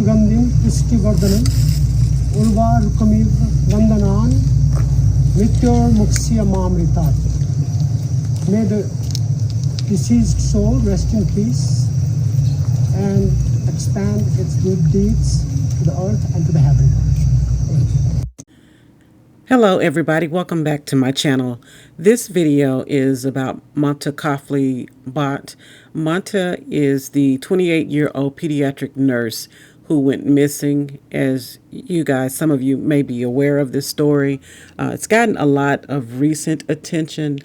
Sugandhin Pushtivardhanam Urvarukamiv Vandanan Mrityor Muksya Mamritat. May the deceased soul rest in peace and expand its good deeds to the earth and to the heaven. Hello everybody, welcome back to my channel. This video is about Mamta Kafle Bhatt. Mamta is the 28-year-old pediatric nurse who went missing. As you guys, some of you may be aware of this story. It's gotten a lot of recent attention,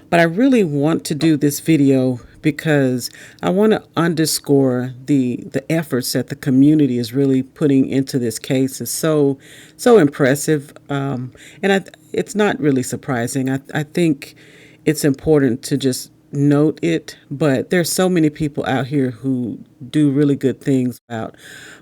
but I really want to do this video because I want to underscore the efforts that the community is really putting into this case. Is so impressive, it's not really surprising. I think it's important to just note it, but there's so many people out here who do really good things out.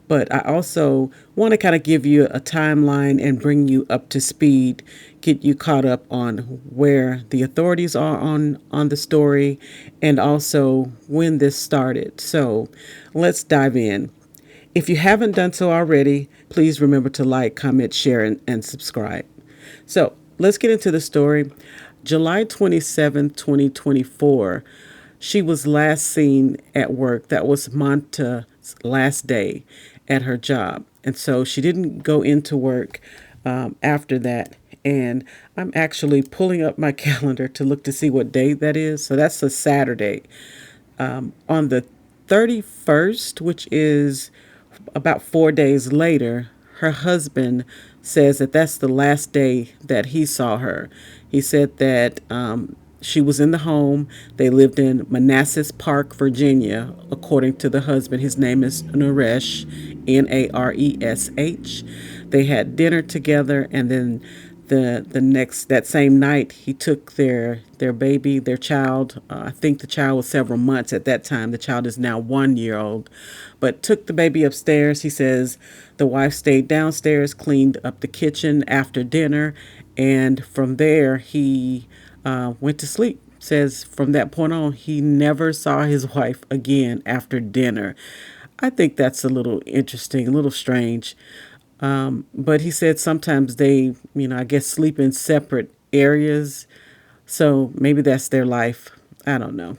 But I also want to kind of give you a timeline and bring you up to speed, get you caught up on where the authorities are on the story and also when this started. So let's dive in. If you haven't done so already, please remember to like, comment, share, and subscribe. So let's get into the story. July 27th, 2024, she was last seen at work. That was Mamta's last day at her job. And so she didn't go into work after that. And I'm actually pulling up my calendar to look to see what day that is. So that's a Saturday. On the 31st, which is about 4 days later, her husband says that that's the last day that he saw her. He said that she was in the home. They lived in Manassas Park, Virginia, according to the husband. His name is Naresh, Naresh. They had dinner together, and then that same night he took their baby, their child. I think the child was several months at that time. The child is now 1 year old, but took the baby upstairs. He says the wife stayed downstairs, cleaned up the kitchen after dinner, and from there he went to sleep. Says from that point on he never saw his wife again after dinner. I think that's a little interesting, a little strange. But he said sometimes they, I guess sleep in separate areas. So maybe that's their life. I don't know.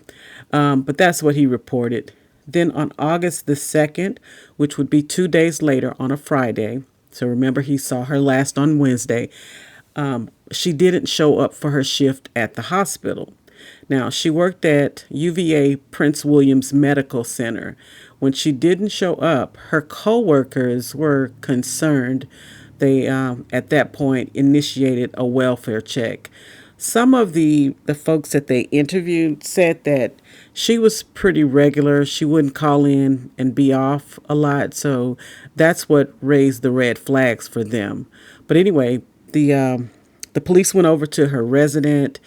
But that's what he reported. Then on August the 2nd, which would be 2 days later on a Friday. So remember, he saw her last on Wednesday. She didn't show up for her shift at the hospital. Now, she worked at UVA Prince William's Medical Center. When she didn't show up, her coworkers were concerned. They, at that point, initiated a welfare check. Some of the folks that they interviewed said that she was pretty regular. She wouldn't call in and be off a lot. So that's what raised the red flags for them. But anyway, the police went over to her resident,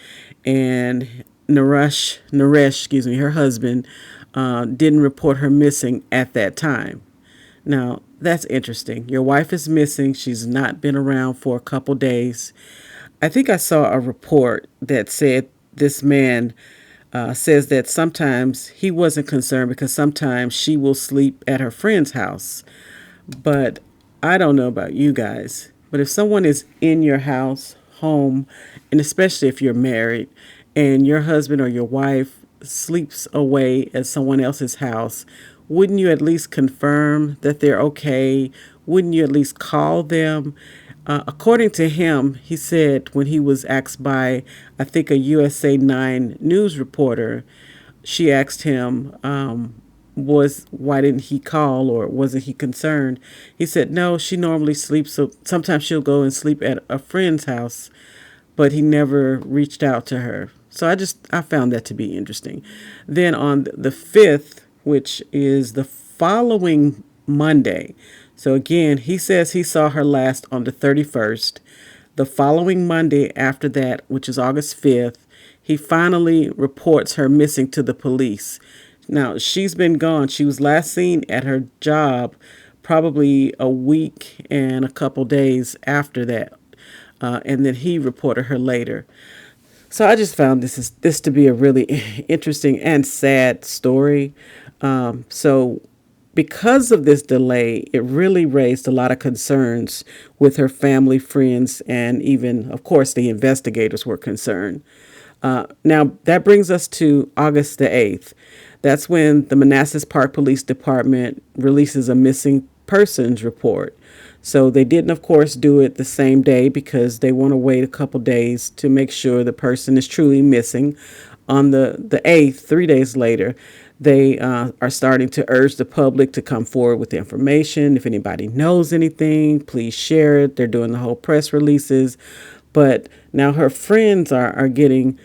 and Naresh, her husband, didn't report her missing at that time. Now, that's interesting. Your wife is missing. She's not been around for a couple days. I think I saw a report that said this man says that sometimes he wasn't concerned because sometimes she will sleep at her friend's house. But I don't know about you guys. But if someone is in your house, home, and especially if you're married and your husband or your wife sleeps away at someone else's house, wouldn't you at least confirm that they're okay? Wouldn't you at least call them? According to him, he said when he was asked by, I think, a USA 9 news reporter, she asked him, why didn't he call, or wasn't he concerned? He said, no, she normally sleeps. So sometimes she'll go and sleep at a friend's house, but he never reached out to her. So I found that to be interesting. Then on the 5th, which is the following Monday. So again, he says he saw her last on the 31st. The following Monday after that, which is August 5th, he finally reports her missing to the police. Now, she's been gone. She was last seen at her job probably a week and a couple days after that. And then he reported her later. So I just found this to be a really interesting and sad story. So because of this delay, it really raised a lot of concerns with her family, friends, and even, of course, the investigators were concerned. Now, that brings us to August the 8th. That's when the Manassas Park Police Department releases a missing persons report. So they didn't, of course, do it the same day because they want to wait a couple days to make sure the person is truly missing. On the 8th, 3 days later, they are starting to urge the public to come forward with the information. If anybody knows anything, please share it. They're doing the whole press releases. But now her friends are getting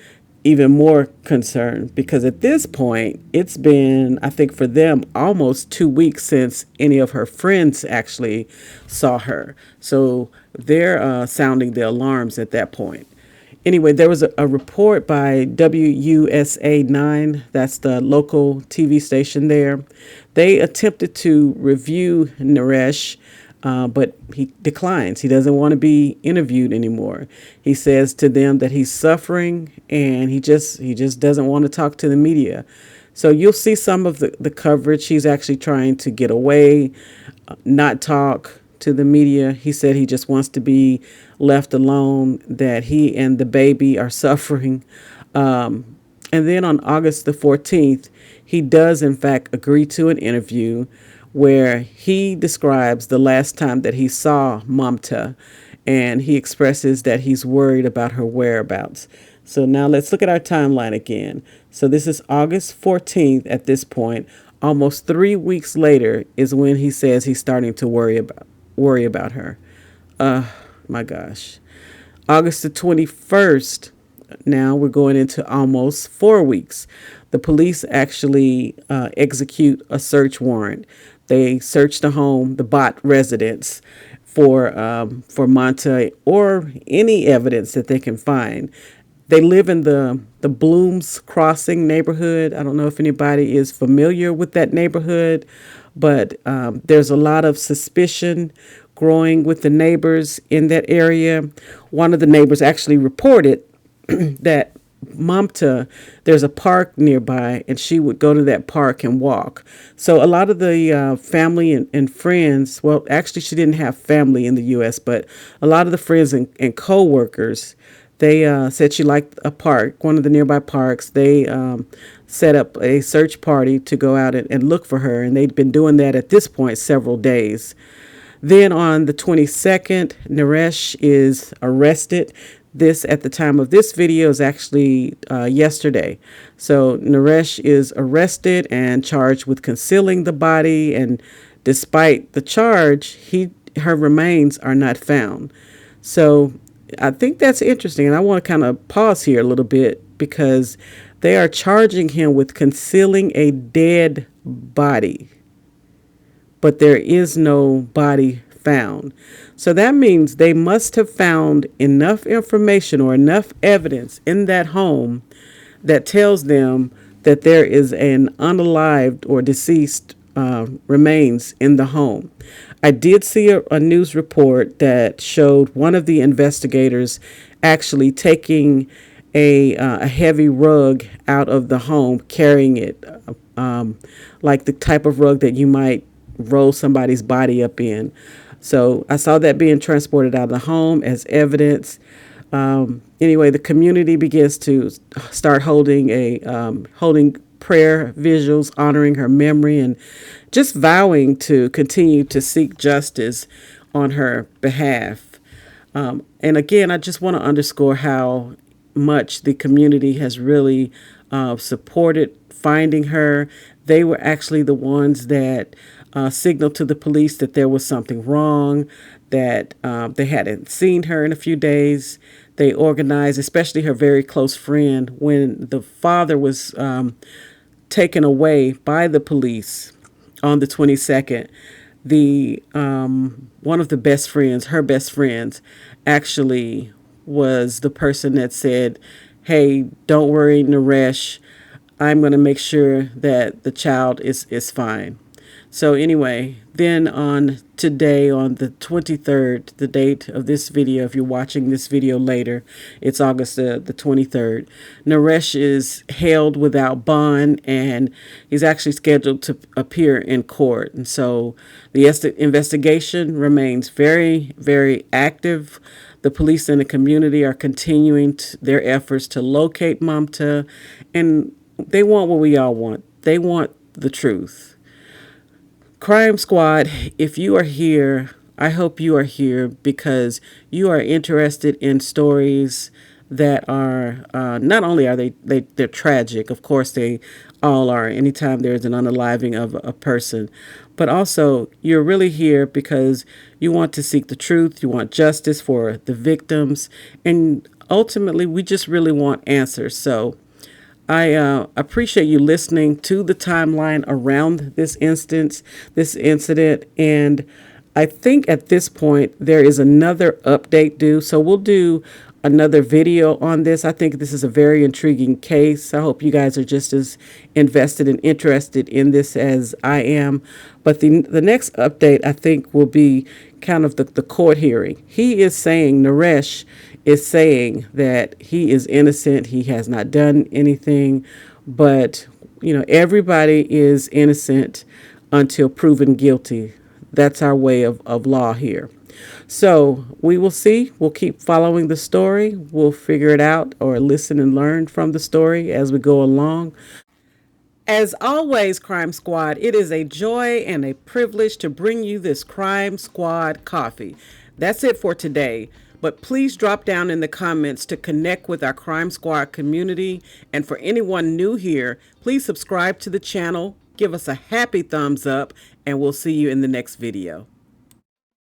even more concerned because at this point, it's been, I think for them, almost 2 weeks since any of her friends actually saw her. So they're sounding the alarms at that point. Anyway, there was a report by WUSA 9, that's the local TV station there. They attempted to review Naresh, but he declines. He doesn't want to be interviewed anymore. He says to them that he's suffering and he just doesn't want to talk to the media. So you'll see some of the coverage. He's actually trying to get away, not talk to the media. He said he just wants to be left alone, that he and the baby are suffering. And then on August the 14th, he does, in fact, agree to an interview where he describes the last time that he saw Mamta, and he expresses that he's worried about her whereabouts. So now let's look at our timeline again. So this is August 14th at this point. Almost 3 weeks later is when he says he's starting to worry about her. My gosh. August the 21st, now we're going into almost 4 weeks. The police actually execute a search warrant. They search the home, the Bhatt residence, for Mamta or any evidence that they can find. They live in the Blooms Crossing neighborhood. I don't know if anybody is familiar with that neighborhood, but there's a lot of suspicion growing with the neighbors in that area. One of the neighbors actually reported that Mamta, there's a park nearby, and she would go to that park and walk. So a lot of the family and friends, well, actually, she didn't have family in the U.S., but a lot of the friends and co-workers, they said she liked a park, one of the nearby parks. They set up a search party to go out and look for her, and they'd been doing that at this point several days. Then on the 22nd, Naresh is arrested. This, at the time of this video, is actually yesterday. So Naresh is arrested and charged with concealing the body, and despite the charge, her remains are not found. So I think that's interesting, and I want to kind of pause here a little bit because they are charging him with concealing a dead body, but there is no body found. So that means they must have found enough information or enough evidence in that home that tells them that there is an unalived or deceased remains in the home. I did see a news report that showed one of the investigators actually taking a heavy rug out of the home, carrying it, like the type of rug that you might roll somebody's body up in. So I saw that being transported out of the home as evidence. Anyway, the community begins to start holding prayer vigils, honoring her memory, and just vowing to continue to seek justice on her behalf. And again, I just want to underscore how much the community has really supported finding her. They were actually the ones that signaled to the police that there was something wrong, that they hadn't seen her in a few days. They organized, especially her very close friend, when the father was taken away by the police on the 22nd. The one of the best friends, her best friends, actually was the person that said, "Hey, don't worry, Naresh. I'm going to make sure that the child is fine." So anyway, then on today, on the 23rd, the date of this video, if you're watching this video later, it's August the 23rd. Naresh is held without bond, and he's actually scheduled to appear in court. And so the investigation remains very, very active. The police and the community are continuing their efforts to locate Mamta, and they want what we all want. They want the truth. Crime Squad, if you are here, I hope you are here because you are interested in stories that are not only are they're tragic, of course they all are anytime there's an unaliving of a person, but also you're really here because you want to seek the truth, you want justice for the victims, and ultimately we just really want answers. So I appreciate you listening to the timeline around this incident, and I think at this point there is another update due. So we'll do another video on this. I think this is a very intriguing case. I hope you guys are just as invested and interested in this as I am. But the next update I think will be kind of the court hearing. He is saying, Naresh is saying that he is innocent. He has not done anything, but everybody is innocent until proven guilty. That's our way of law here. So we will see. We'll keep following the story. We'll figure it out or listen and learn from the story as we go along. As always, Crime Squad, it is a joy and a privilege to bring you this Crime Squad coffee. That's it for today. But please drop down in the comments to connect with our Crime Squad community. And for anyone new here, please subscribe to the channel, give us a happy thumbs up, and we'll see you in the next video.